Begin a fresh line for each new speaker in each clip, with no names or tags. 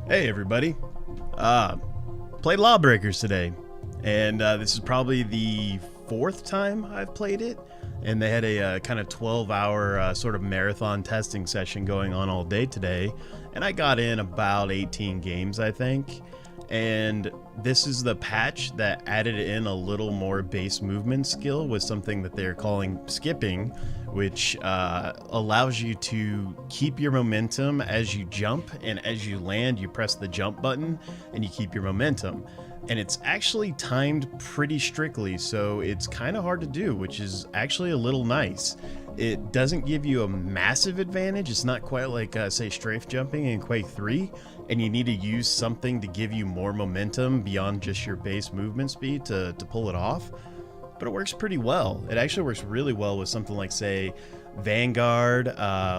Hey everybody, played Lawbrakers today, and this is probably the fourth time I've played it, and they had a kind of 12-hour sort of marathon testing session going on all day today, and I got in about 18 games, I think. And this is the patch that added in a little more base movement skill with something that they're calling skipping, which allows you to keep your momentum as you jump, and as you land you press the jump button and you keep your momentum. And it's actually timed pretty strictly, so it's kind of hard to do, which is actually a little nice. It doesn't give you a massive advantage. It's not quite like, say, strafe jumping in Quake 3, and you need to use something to give you more momentum beyond just your base movement speed to pull it off. But it works pretty well. It actually works really well with something like, say, Vanguard,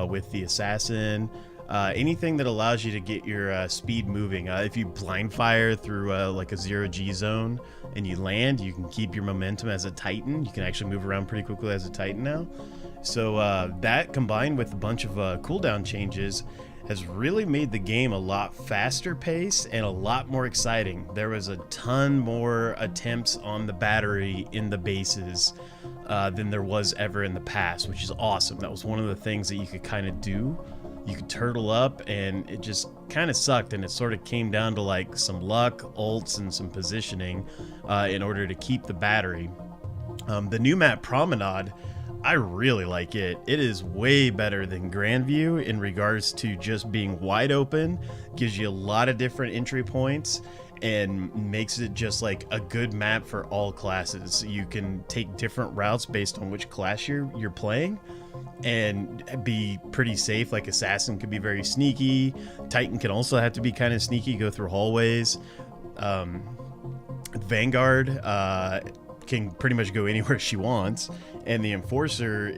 with the Assassin, anything that allows you to get your speed moving. If you blind fire through like a 0G zone and you land, you can keep your momentum as a Titan. You can actually move around pretty quickly as a Titan now. So that combined with a bunch of cooldown changes has really made the game a lot faster paced and a lot more exciting. There was a ton more attempts on the battery in the bases than there was ever in the past, which is awesome. That was one of the things that you could kind of do. You could turtle up, and it just kind of sucked, and it sort of came down to like some luck, ults, and some positioning in order to keep the battery. The new map Promenade, I really like it. It is way better than Grandview in regards to just being wide open, gives you a lot of different entry points, and makes it just like a good map for all classes. You can take different routes based on which class you're playing and be pretty safe. Like Assassin could be very sneaky. Titan can also have to be kind of sneaky, go through hallways. Vanguard can pretty much go anywhere she wants, and the Enforcer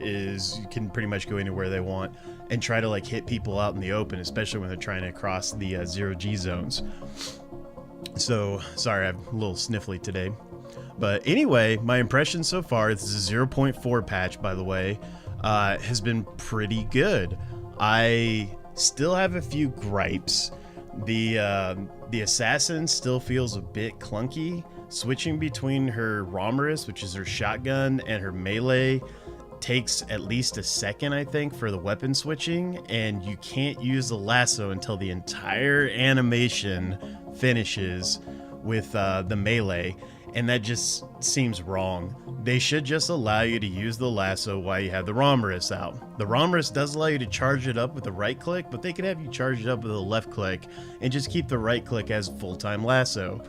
can pretty much go anywhere they want and try to like hit people out in the open, especially when they're trying to cross the 0G zones. So sorry, I'm a little sniffly today, but anyway, my impression so far, this is a 0.4 patch, by the way, has been pretty good. I still have a few gripes. The Assassin still feels a bit clunky. Switching between her Romulus, which is her shotgun, and her melee takes at least a second, I think, for the weapon switching, and you can't use the lasso until the entire animation finishes with the melee, and that just seems wrong. They should just allow you to use the lasso while you have the Romulus out. The Romulus does allow you to charge it up with a right click, but they could have you charge it up with a left click and just keep the right click as full-time lasso.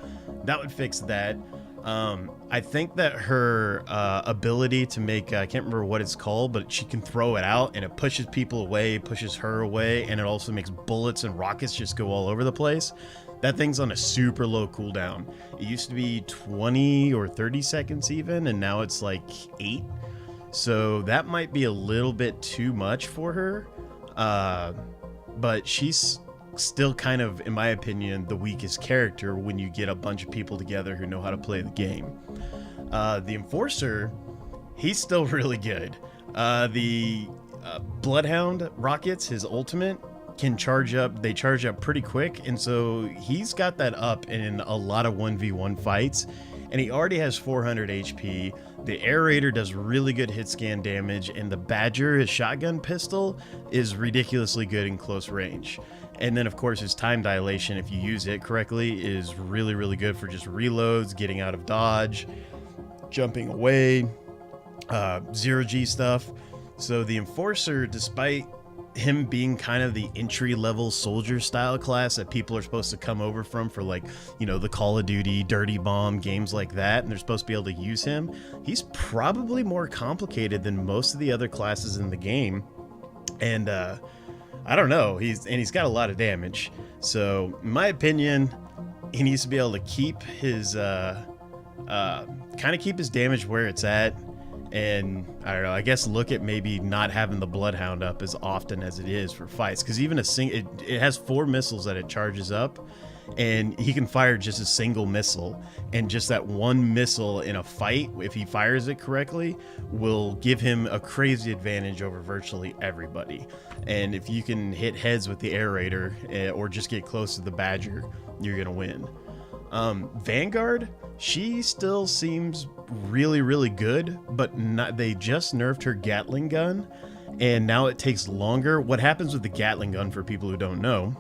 That would fix that. I think that her ability to make, I can't remember what it's called, but she can throw it out and it pushes people away, pushes her away, and it also makes bullets and rockets just go all over the place. That thing's on a super low cooldown. It used to be 20 or 30 seconds even, and now it's like 8. So that might be a little bit too much for her. But she's still kind of, in my opinion, the weakest character when you get a bunch of people together who know how to play the game. The Enforcer, he's still really good. The Bloodhound rockets, his ultimate, can charge up. They charge up pretty quick, and so he's got that up in a lot of 1v1 fights, and he already has 400 HP. The Aerator does really good hit scan damage, and the Badger, his shotgun pistol, is ridiculously good in close range. And then, of course, his time dilation, if you use it correctly, is really, really good for just reloads, getting out of dodge, jumping away, 0G stuff. So the Enforcer, despite him being kind of the entry-level soldier style class that people are supposed to come over from for, like, you know, the Call of Duty, Dirty Bomb, games like that, and they're supposed to be able to use him, he's probably more complicated than most of the other classes in the game. And I don't know, he's got a lot of damage. So in my opinion, he needs to be able to keep his keep his damage where it's at. And I don't know, I guess look at maybe not having the Bloodhound up as often as it is for fights, because even it has 4 missiles that it charges up, and he can fire just a single missile, and just that one missile in a fight, if he fires it correctly, will give him a crazy advantage over virtually everybody. And if you can hit heads with the air raider, or just get close to the Badger, you're gonna win. Vanguard, she still seems really, really good, but they just nerfed her Gatling gun, and now it takes longer. What happens with the Gatling gun, for people who don't know,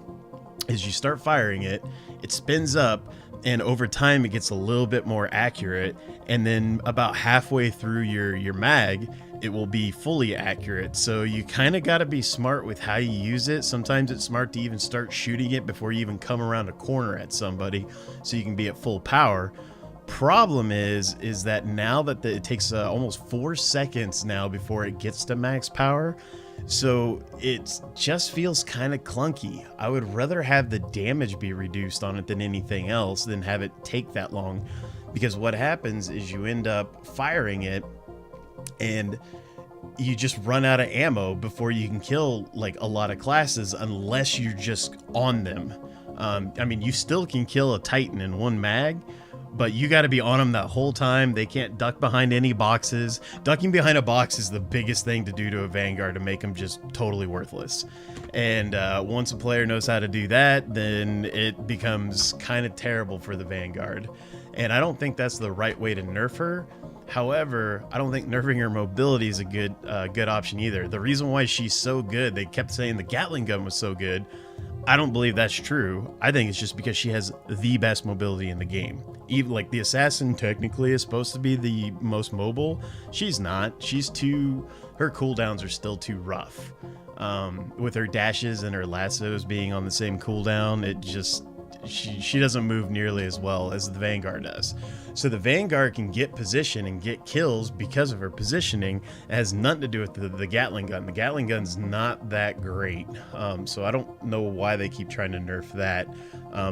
is you start firing it, it spins up, and over time it gets a little bit more accurate, and then about halfway through your mag, it will be fully accurate. So you kind of got to be smart with how you use it. Sometimes it's smart to even start shooting it before you even come around a corner at somebody, so you can be at full power. Problem is that now that it takes almost 4 seconds now before it gets to max power, so it just feels kind of clunky. I would rather have the damage be reduced on it than anything else, than have it take that long, because what happens is you end up firing it and you just run out of ammo before you can kill like a lot of classes, unless you're just on them. I mean, you still can kill a Titan in one mag, but you got to be on them that whole time. They can't duck behind any boxes. Ducking behind a box is the biggest thing to do to a Vanguard to make them just totally worthless. And once a player knows how to do that, then it becomes kind of terrible for the Vanguard. And I don't think that's the right way to nerf her. However, I don't think nerfing her mobility is a good option either. The reason why she's so good, they kept saying the Gatling gun was so good. I don't believe that's true. I think it's just because she has the best mobility in the game. Even like the assassin technically is supposed to be the most mobile. She's not. Her cooldowns are still too rough. With her dashes and her lassos being on the same cooldown, it just, she doesn't move nearly as well as the Vanguard does. So the Vanguard can get position and get kills because of her positioning. It has nothing to do with the Gatling gun. The Gatling gun's not that great. So I don't know why they keep trying to nerf that.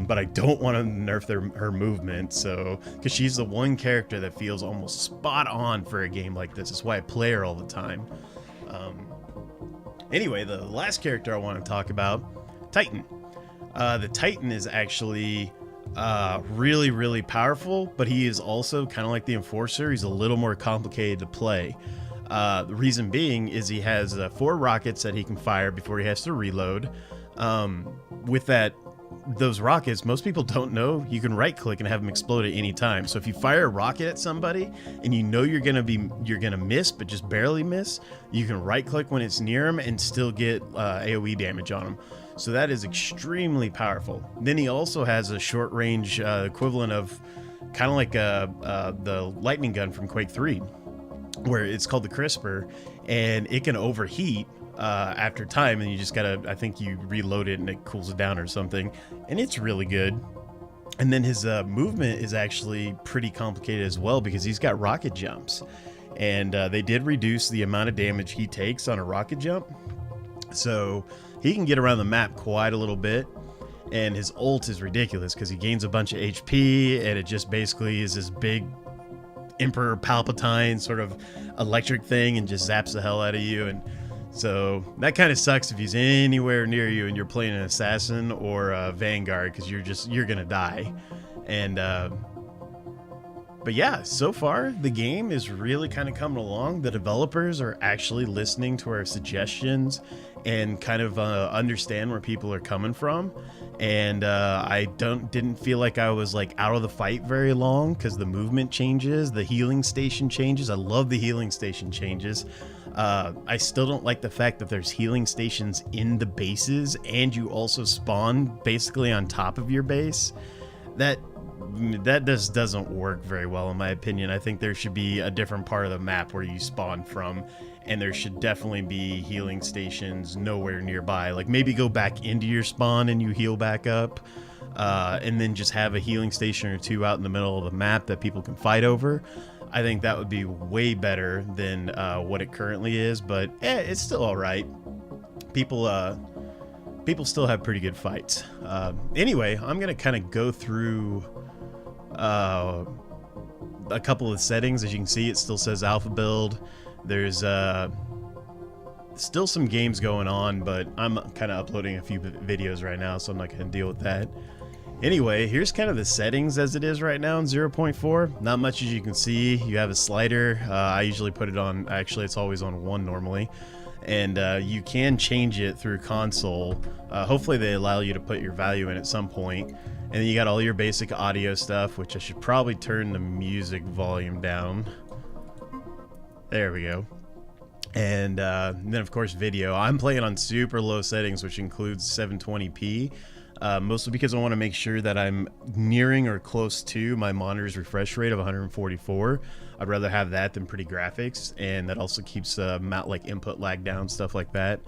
But I don't want to nerf her movement. So, because she's the one character that feels almost spot on for a game like this. It's why I play her all the time. Anyway, the last character I want to talk about, Titan. The Titan is actually really, really powerful, but he is also kind of like the Enforcer. He's a little more complicated to play. The reason being is he has 4 rockets that he can fire before he has to reload. With those rockets, most people don't know you can right click and have them explode at any time. So if you fire a rocket at somebody and you know you're gonna miss, but just barely miss, you can right click when it's near him and still get AoE damage on him. So that is extremely powerful. Then he also has a short range equivalent of kind of like the lightning gun from Quake 3, where it's called the Crisper, and it can overheat after time, and you just gotta, I think you reload it and it cools it down or something, and it's really good. And then his movement is actually pretty complicated as well, because he's got rocket jumps, and they did reduce the amount of damage he takes on a rocket jump, so he can get around the map quite a little bit. And his ult is ridiculous because he gains a bunch of HP, and it just basically is this big Emperor Palpatine sort of electric thing and just zaps the hell out of you. And so that kind of sucks if he's anywhere near you and you're playing an assassin or a Vanguard, because you're gonna die. And but yeah, so far the game is really kind of coming along. The developers are actually listening to our suggestions and kind of understand where people are coming from. And I didn't feel like I was like out of the fight very long, because the movement changes, the healing station changes. I love the healing station changes. I still don't like the fact that there's healing stations in the bases and you also spawn basically on top of your base. That just doesn't work very well in my opinion. I think there should be a different part of the map where you spawn from, and there should definitely be healing stations nowhere nearby. Like maybe go back into your spawn and you heal back up, and then just have a healing station or 2 out in the middle of the map that people can fight over. I think that would be way better than what it currently is, but it's still all right. People still have pretty good fights. Anyway, I'm gonna kind of go through a couple of settings. As you can see, it still says alpha build. There's still some games going on, but I'm kind of uploading a few videos right now, so I'm not going to deal with that. Anyway, here's kind of the settings as it is right now in 0.4. Not much as you can see. You have a slider. I usually put it on, actually it's always on 1 normally. And you can change it through console. Hopefully they allow you to put your value in at some point. And then you got all your basic audio stuff, which I should probably turn the music volume down. There we go. And then of course video. I'm playing on super low settings, which includes 720p. Mostly because I want to make sure that I'm nearing or close to my monitor's refresh rate of 144. I'd rather have that than pretty graphics, and that also keeps like input lag down, stuff like that.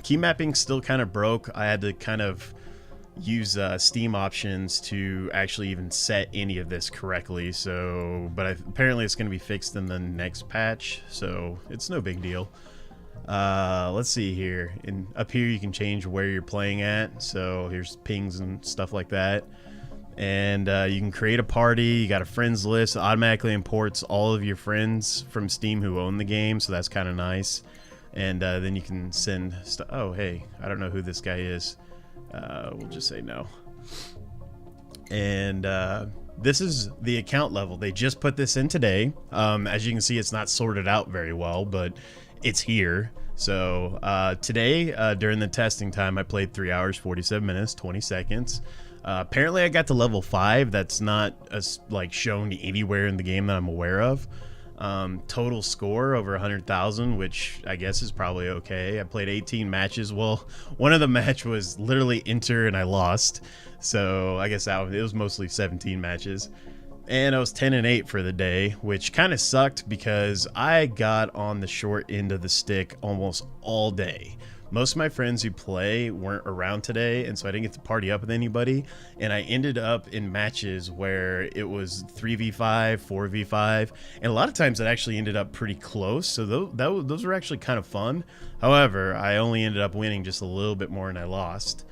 Key mapping still kind of broke. I had to kind of use Steam options to actually even set any of this correctly. So, but apparently it's going to be fixed in the next patch, so it's no big deal. Let's see here. Up here you can change where you're playing at, so here's pings and stuff like that. And you can create a party. You got a friends list. It automatically imports all of your friends from Steam who own the game, so that's kind of nice. And then you can send stuff. Oh hey, I don't know who this guy is. We'll just say no. And this is the account level. They just put this in today. As you can see, it's not sorted out very well, but it's here. So today during the testing time, I played 3 hours 47 minutes 20 seconds. Apparently I got to level 5. That's not like shown anywhere in the game that I'm aware of. Total score over 100,000, which I guess is probably okay. I played 18 matches. Well, one of the match was literally enter and I lost, so I guess it was mostly 17 matches. And I was 10-8 for the day, which kind of sucked because I got on the short end of the stick almost all day. Most of my friends who play weren't around today, and so I didn't get to party up with anybody. And I ended up in matches where it was 3v5, 4v5, and a lot of times it actually ended up pretty close. So those were actually kind of fun. However, I only ended up winning just a little bit more than I lost.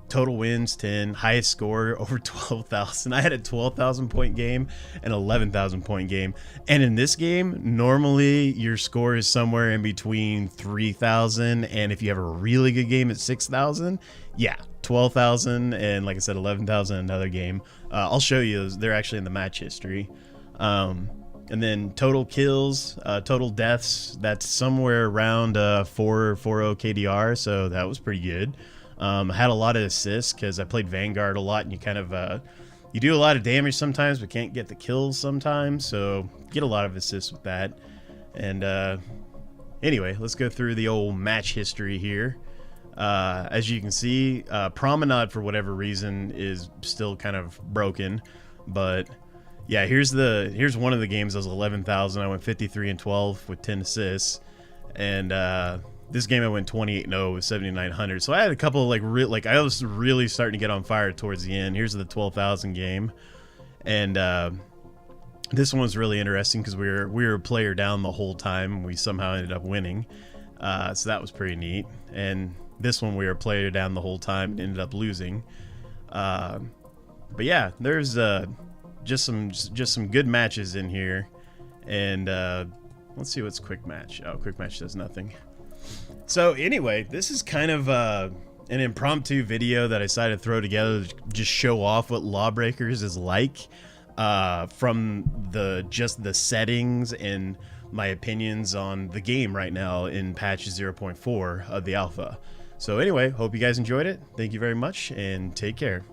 Total wins 10, highest score over 12,000. I had a 12,000 point game, an 11,000 point game, and in this game normally your score is somewhere in between 3,000 and if you have a really good game at 6,000, yeah, 12,000 and like I said 11,000 another game. I'll show you, they're actually in the match history. And then total kills, total deaths, that's somewhere around 4.0 KDR, so that was pretty good. I had a lot of assists because I played Vanguard a lot, and you kind of you do a lot of damage sometimes but can't get the kills sometimes, so get a lot of assists with that. And anyway, let's go through the old match history here. As you can see, Promenade for whatever reason is still kind of broken, but yeah, here's one of the games. I was 11,000. I went 53-12 with 10 assists, and this game I went 28-0 with 7,900. So I had a couple of I was really starting to get on fire towards the end. Here's the 12,000 game, and this one was really interesting because we were a player down the whole time, and we somehow ended up winning. So that was pretty neat. And this one we were a player down the whole time and ended up losing. But yeah, there's just some good matches in here. And let's see what's quick match. Oh, quick match does nothing. So anyway, this is kind of an impromptu video that I decided to throw together to just show off what Lawbrakers is like, from just the settings and my opinions on the game right now in patch 0.4 of the alpha. So anyway, hope you guys enjoyed it. Thank you very much and take care.